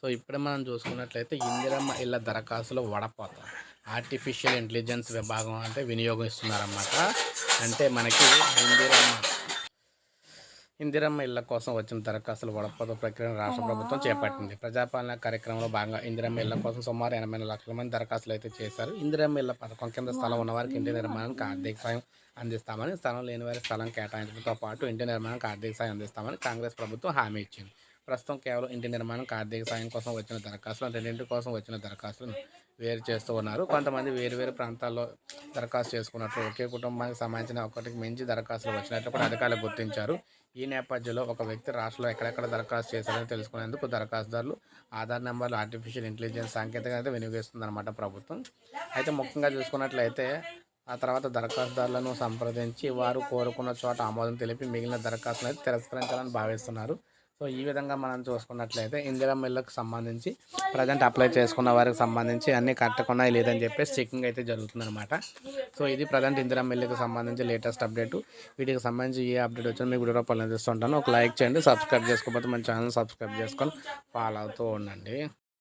So ఇప్పుడే మనం చూసుకున్నట్లయితే ఇందిరమ్మ ఇళ్ళ దరఖాస్తులో వడపోత ఆర్టిఫిషియల్ ఇంటెలిజెన్స్ విభాగం అంటే వినియోగిస్తున్నారన్నమాట. అంటే మనకి ఇందిరమ్మ ఇందిరమ్మ ఇళ్ల కోసం వచ్చిన దరఖాస్తుల వడపోత ప్రక్రియను రాష్ట్ర ప్రభుత్వం చేపట్టింది. ప్రజాపాలన కార్యక్రమంలో భాగంగా ఇందిరమ్మ ఇళ్ల కోసం సుమారు 84 లక్షల మంది దరఖాస్తులు అయితే చేశారు. ఇందిరమ్మ ఇళ్ల పథకం కింద స్థలం ఉన్నవారికి ఇంటి నిర్మాణానికి ఆర్థిక సాయం అందిస్తామని, స్థలం లేని వారికి స్థలం కేటాయించడంతో పాటు ఇంటి నిర్మాణానికి ఆర్థిక సాయం అందిస్తామని కాంగ్రెస్ ప్రభుత్వం హామీ ఇచ్చింది. ప్రస్తుతం కేవలం ఇంటి నిర్మాణానికి ఆర్థిక సాయం కోసం వచ్చిన దరఖాస్తులు, రెండింటి కోసం వచ్చిన దరఖాస్తులను వేరు చేస్తూ ఉన్నారు. కొంతమంది వేరు ప్రాంతాల్లో దరఖాస్తు చేసుకున్నట్లు, ఒకే కుటుంబానికి సంబంధించిన ఒకటికి మించి దరఖాస్తులు వచ్చినట్లు కూడా అధికారులు గుర్తించారు. ఈ నేపథ్యంలో ఒక వ్యక్తి రాష్ట్రంలో ఎక్కడెక్కడ దరఖాస్తు చేశారని తెలుసుకునేందుకు దరఖాస్తుదారులు ఆధార్ నెంబర్లు ఆర్టిఫిషియల్ ఇంటెలిజెన్స్ సాంకేతికత అయితే వినియోగిస్తుందన్నమాట ప్రభుత్వం. అయితే ముఖ్యంగా చూసుకున్నట్లయితే ఆ తర్వాత దరఖాస్తుదారులను సంప్రదించి వారు కోరుకున్న చోట ఆమోదం తెలిపి మిగిలిన దరఖాస్తులను అయితే తిరస్కరించాలని భావిస్తున్నారు. సో ఈ విధంగా మనం చూసుకున్నట్లయితే ఇందిరమ్మ ఇళ్ళకు సంబంధించి ప్రజెంట్ అప్లై చేసుకున్న వారికి సంబంధించి అన్నీ కరెక్ట్గా ఉన్నాయి లేదని చెప్పేసి చెకింగ్ అయితే జరుగుతుందన్నమాట. సో ఇది ప్రజెంట్ ఇందిరమ్మ ఇళ్ళకి సంబంధించి లేటెస్ట్ అప్డేట్. వీటికి సంబంధించి ఏ అప్డేట్ వచ్చినా మీకు వీడియో రూపంలో అందిస్తుంటాను. ఒక లైక్ చేయండి, సబ్స్క్రైబ్ చేసుకోకపోతే మన ఛానల్ సబ్స్క్రైబ్ చేసుకొని ఫాలో అవుతూ ఉండండి.